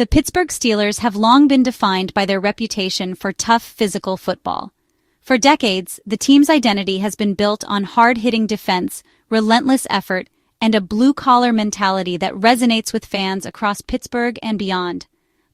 The Pittsburgh Steelers have long been defined by their reputation for tough physical football. For decades, the team's identity has been built on hard-hitting defense, relentless effort, and a blue-collar mentality that resonates with fans across Pittsburgh and beyond.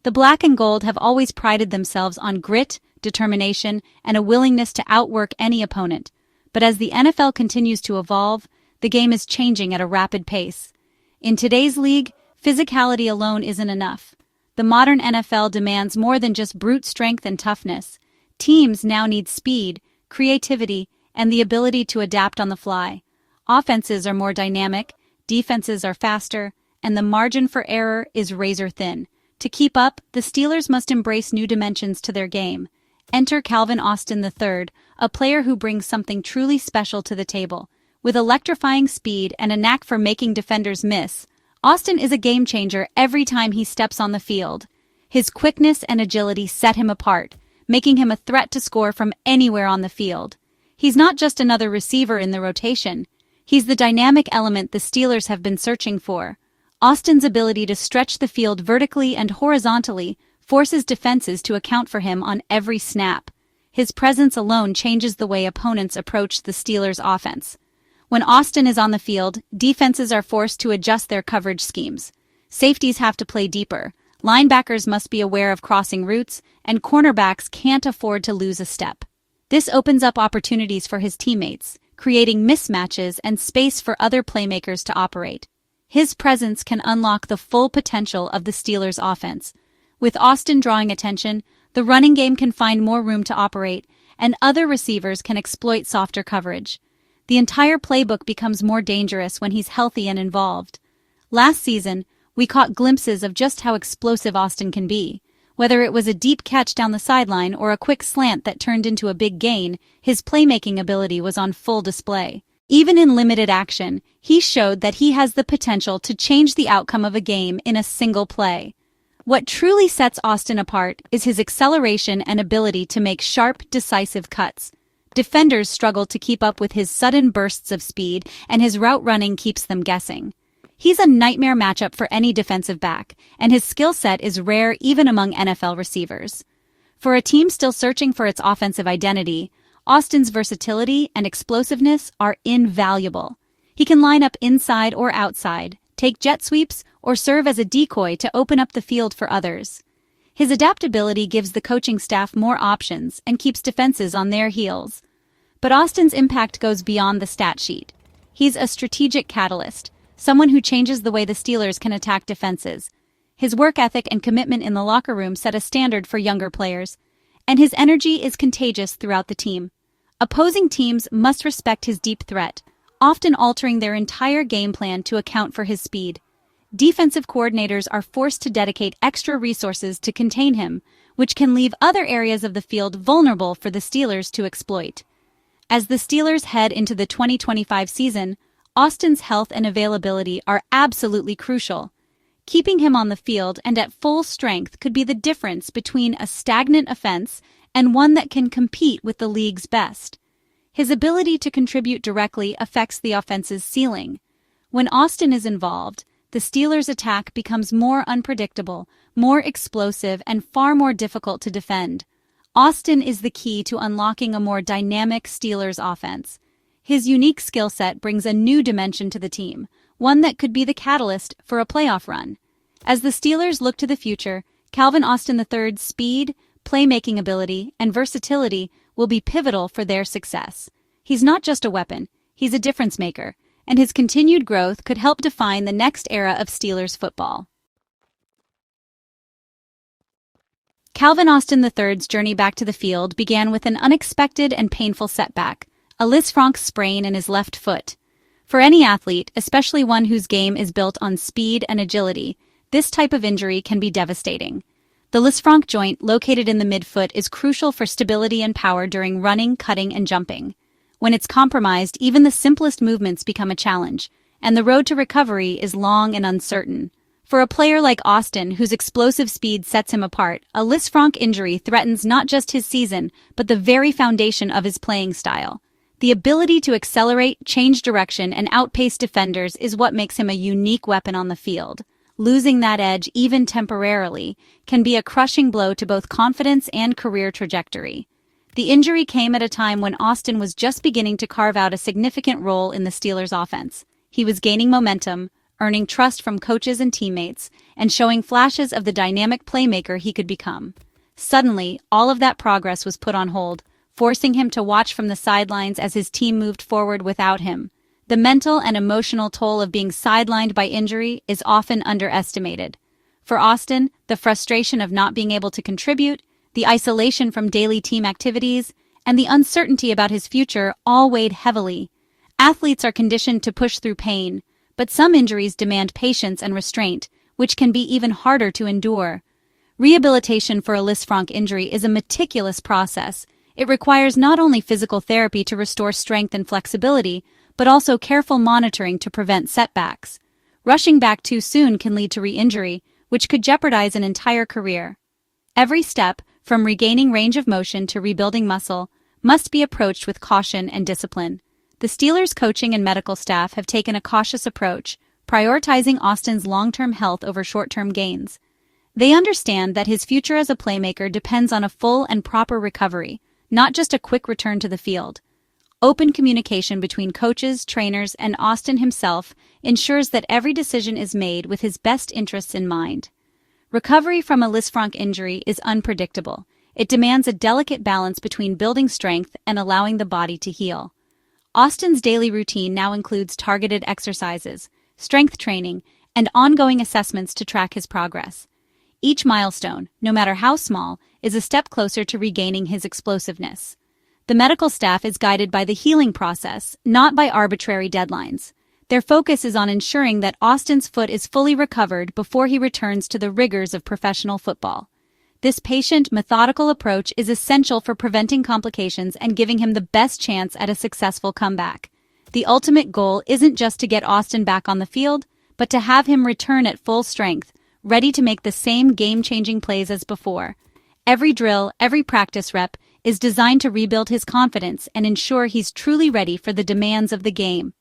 The black and gold have always prided themselves on grit, determination, and a willingness to outwork any opponent. But as the NFL continues to evolve, the game is changing at a rapid pace. In today's league, physicality alone isn't enough. The modern NFL demands more than just brute strength and toughness. Teams now need speed, creativity, and the ability to adapt on the fly. Offenses are more dynamic, defenses are faster, and the margin for error is razor thin. To keep up, the Steelers must embrace new dimensions to their game. Enter Calvin Austin III, a player who brings something truly special to the table. With electrifying speed and a knack for making defenders miss, Austin is a game-changer every time he steps on the field. His quickness and agility set him apart, making him a threat to score from anywhere on the field. He's not just another receiver in the rotation. He's the dynamic element the Steelers have been searching for. Austin's ability to stretch the field vertically and horizontally forces defenses to account for him on every snap. His presence alone changes the way opponents approach the Steelers' offense. When Austin is on the field, defenses are forced to adjust their coverage schemes. Safeties have to play deeper, linebackers must be aware of crossing routes, and cornerbacks can't afford to lose a step. This opens up opportunities for his teammates, creating mismatches and space for other playmakers to operate. His presence can unlock the full potential of the Steelers' offense. With Austin drawing attention, the running game can find more room to operate, and other receivers can exploit softer coverage. The entire playbook becomes more dangerous when he's healthy and involved. Last season, we caught glimpses of just how explosive Austin can be. Whether it was a deep catch down the sideline or a quick slant that turned into a big gain, his playmaking ability was on full display. Even in limited action, he showed that he has the potential to change the outcome of a game in a single play. What truly sets Austin apart is his acceleration and ability to make sharp, decisive cuts. Defenders struggle to keep up with his sudden bursts of speed, and his route running keeps them guessing. He's a nightmare matchup for any defensive back, and his skill set is rare even among NFL receivers. For a team still searching for its offensive identity, Austin's versatility and explosiveness are invaluable. He can line up inside or outside, take jet sweeps, or serve as a decoy to open up the field for others. His adaptability gives the coaching staff more options and keeps defenses on their heels. But Austin's impact goes beyond the stat sheet. He's a strategic catalyst, someone who changes the way the Steelers can attack defenses. His work ethic and commitment in the locker room set a standard for younger players, and his energy is contagious throughout the team. Opposing teams must respect his deep threat, often altering their entire game plan to account for his speed. Defensive coordinators are forced to dedicate extra resources to contain him, which can leave other areas of the field vulnerable for the Steelers to exploit. As the Steelers head into the 2025 season, Austin's health and availability are absolutely crucial. Keeping him on the field and at full strength could be the difference between a stagnant offense and one that can compete with the league's best. His ability to contribute directly affects the offense's ceiling. When Austin is involved, the Steelers' attack becomes more unpredictable, more explosive, and far more difficult to defend. Austin is the key to unlocking a more dynamic Steelers offense. His unique skill set brings a new dimension to the team, one that could be the catalyst for a playoff run. As the Steelers look to the future, Calvin Austin III's speed, playmaking ability, and versatility will be pivotal for their success. He's not just a weapon, he's a difference maker, and his continued growth could help define the next era of Steelers football. Calvin Austin III's journey back to the field began with an unexpected and painful setback, a Lisfranc sprain in his left foot. For any athlete, especially one whose game is built on speed and agility, this type of injury can be devastating. The Lisfranc joint, located in the midfoot, is crucial for stability and power during running, cutting, and jumping. When it's compromised, even the simplest movements become a challenge, and the road to recovery is long and uncertain. For a player like Austin, whose explosive speed sets him apart, a Lisfranc injury threatens not just his season, but the very foundation of his playing style. The ability to accelerate, change direction, and outpace defenders is what makes him a unique weapon on the field. losing that edge even temporarily can be a crushing blow to both confidence and career trajectory. The injury came at a time when Austin was just beginning to carve out a significant role in the Steelers' offense. He was gaining momentum, earning trust from coaches and teammates, and showing flashes of the dynamic playmaker he could become. Suddenly, all of that progress was put on hold, forcing him to watch from the sidelines as his team moved forward without him. The mental and emotional toll of being sidelined by injury is often underestimated. For Austin, the frustration of not being able to contribute, the isolation from daily team activities, and the uncertainty about his future all weighed heavily. Athletes are conditioned to push through pain, but some injuries demand patience and restraint, which can be even harder to endure. Rehabilitation for a Lisfranc injury is a meticulous process. It requires not only physical therapy to restore strength and flexibility, but also careful monitoring to prevent setbacks. Rushing back too soon can lead to re-injury, which could jeopardize an entire career. Every step, from regaining range of motion to rebuilding muscle, must be approached with caution and discipline. The Steelers' coaching and medical staff have taken a cautious approach, prioritizing Austin's long-term health over short-term gains. They understand that his future as a playmaker depends on a full and proper recovery, not just a quick return to the field. Open communication between coaches, trainers, and Austin himself ensures that every decision is made with his best interests in mind. Recovery from a Lisfranc injury is unpredictable. It demands a delicate balance between building strength and allowing the body to heal. Austin's daily routine now includes targeted exercises, strength training, and ongoing assessments to track his progress. Each milestone, no matter how small, is a step closer to regaining his explosiveness. The medical staff is guided by the healing process, not by arbitrary deadlines. Their focus is on ensuring that Austin's foot is fully recovered before he returns to the rigors of professional football. This patient, methodical approach is essential for preventing complications and giving him the best chance at a successful comeback. The ultimate goal isn't just to get Austin back on the field, but to have him return at full strength, ready to make the same game-changing plays as before. Every drill, every practice rep, is designed to rebuild his confidence and ensure he's truly ready for the demands of the game.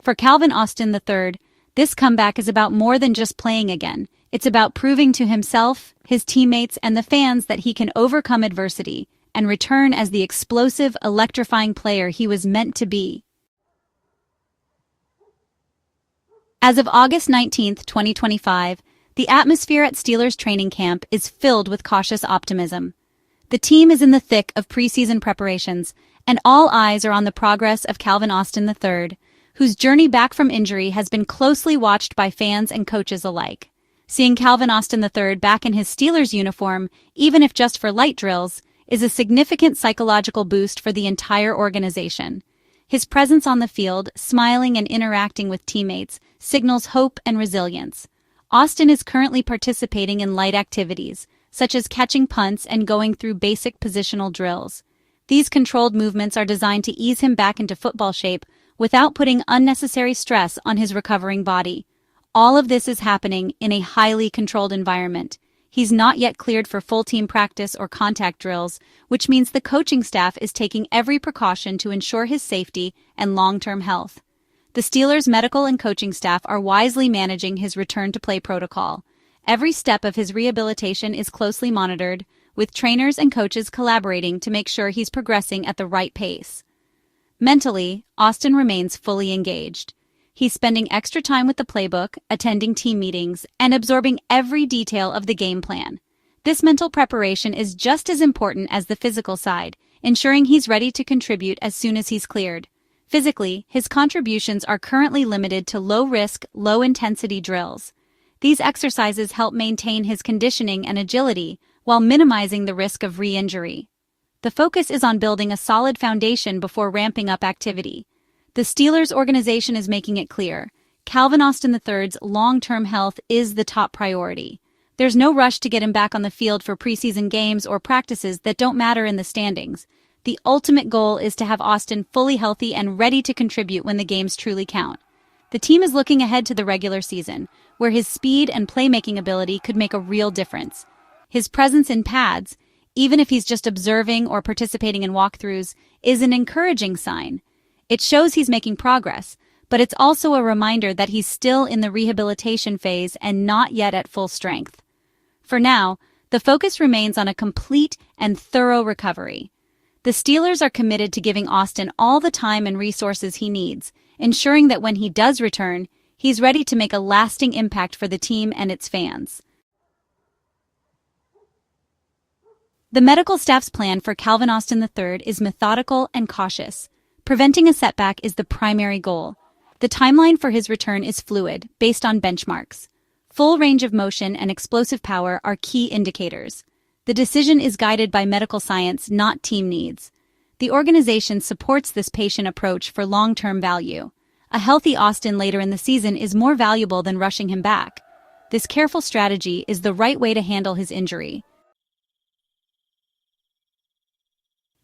For Calvin Austin III, this comeback is about more than just playing again. It's about proving to himself, his teammates, and the fans that he can overcome adversity and return as the explosive, electrifying player he was meant to be. As of August 19, 2025, the atmosphere at Steelers training camp is filled with cautious optimism. The team is in the thick of preseason preparations, and all eyes are on the progress of Calvin Austin III, whose journey back from injury has been closely watched by fans and coaches alike. Seeing Calvin Austin III back in his Steelers uniform, even if just for light drills, is a significant psychological boost for the entire organization. His presence on the field, smiling and interacting with teammates, signals hope and resilience. Austin is currently participating in light activities, such as catching punts and going through basic positional drills. These controlled movements are designed to ease him back into football shape without putting unnecessary stress on his recovering body. All of this is happening in a highly controlled environment. He's not yet cleared for full team practice or contact drills, which means the coaching staff is taking every precaution to ensure his safety and long-term health. The Steelers' medical and coaching staff are wisely managing his return-to-play protocol. Every step of his rehabilitation is closely monitored, with trainers and coaches collaborating to make sure he's progressing at the right pace. Mentally, Austin remains fully engaged. He's spending extra time with the playbook, attending team meetings, and absorbing every detail of the game plan. This mental preparation is just as important as the physical side, ensuring he's ready to contribute as soon as he's cleared. Physically, his contributions are currently limited to low-risk, low-intensity drills. These exercises help maintain his conditioning and agility while minimizing the risk of re-injury. The focus is on building a solid foundation before ramping up activity. The Steelers organization is making it clear, Calvin Austin III's long-term health is the top priority. There's no rush to get him back on the field for preseason games or practices that don't matter in the standings. The ultimate goal is to have Austin fully healthy and ready to contribute when the games truly count. The team is looking ahead to the regular season, where his speed and playmaking ability could make a real difference. His presence in pads, even if he's just observing or participating in walkthroughs, is an encouraging sign. It shows he's making progress, but it's also a reminder that he's still in the rehabilitation phase and not yet at full strength. For now, the focus remains on a complete and thorough recovery. The Steelers are committed to giving Austin all the time and resources he needs, ensuring that when he does return, he's ready to make a lasting impact for the team and its fans. The medical staff's plan for Calvin Austin III is methodical and cautious. Preventing a setback is the primary goal. The timeline for his return is fluid, based on benchmarks. Full range of motion and explosive power are key indicators. The decision is guided by medical science, not team needs. The organization supports this patient approach for long-term value. A healthy Austin later in the season is more valuable than rushing him back. This careful strategy is the right way to handle his injury.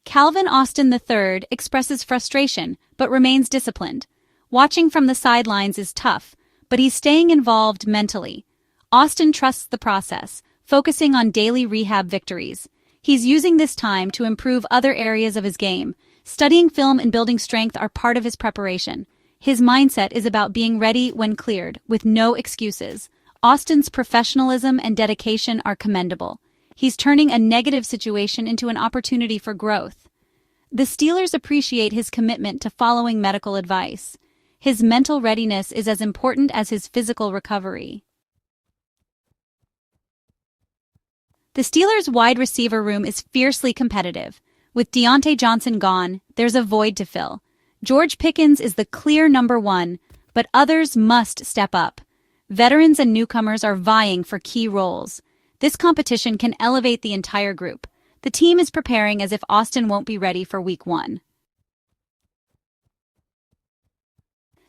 Calvin Austin III expresses frustration, but remains disciplined. Watching from the sidelines is tough, but he's staying involved mentally. Austin trusts the process, focusing on daily rehab victories. He's using this time to improve other areas of his game. Studying film and building strength are part of his preparation. His mindset is about being ready when cleared, with no excuses. Austin's professionalism and dedication are commendable. He's turning a negative situation into an opportunity for growth. The Steelers appreciate his commitment to following medical advice. His mental readiness is as important as his physical recovery. The Steelers' wide receiver room is fiercely competitive. With Deontay Johnson gone, there's a void to fill. George Pickens is the clear number one, but others must step up. Veterans and newcomers are vying for key roles. This competition can elevate the entire group. The team is preparing as if Austin won't be ready for Week 1.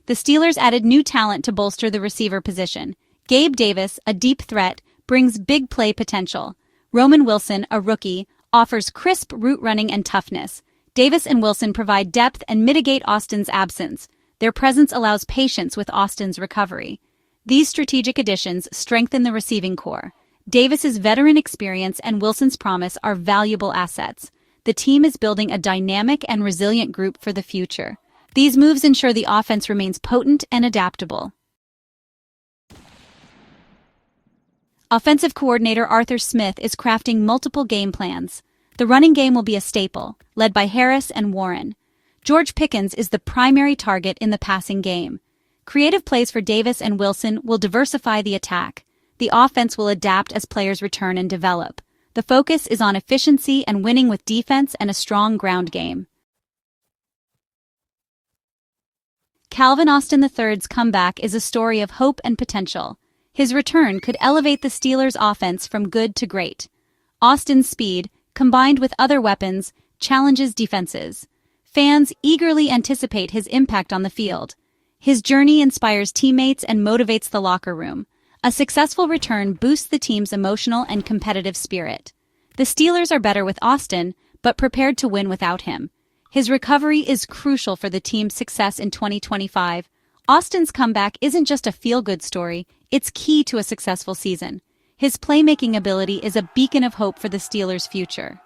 The Steelers added new talent to bolster the receiver position. Gabe Davis, a deep threat, brings big play potential. Roman Wilson, a rookie, offers crisp route running and toughness. Davis and Wilson provide depth and mitigate Austin's absence. Their presence allows patience with Austin's recovery. These strategic additions strengthen the receiving core. Davis's veteran experience and Wilson's promise are valuable assets. The team is building a dynamic and resilient group for the future. These moves ensure the offense remains potent and adaptable. Offensive coordinator Arthur Smith is crafting multiple game plans. The running game will be a staple, led by Harris and Warren. George Pickens is the primary target in the passing game. Creative plays for Davis and Wilson will diversify the attack. The offense will adapt as players return and develop. The focus is on efficiency and winning with defense and a strong ground game. Calvin Austin III's comeback is a story of hope and potential. His return could elevate the Steelers' offense from good to great. Austin's speed, combined with other weapons, challenges defenses. Fans eagerly anticipate his impact on the field. His journey inspires teammates and motivates the locker room. A successful return boosts the team's emotional and competitive spirit. The Steelers are better with Austin, but prepared to win without him. His recovery is crucial for the team's success in 2025. Austin's comeback isn't just a feel-good story, it's key to a successful season. His playmaking ability is a beacon of hope for the Steelers' future.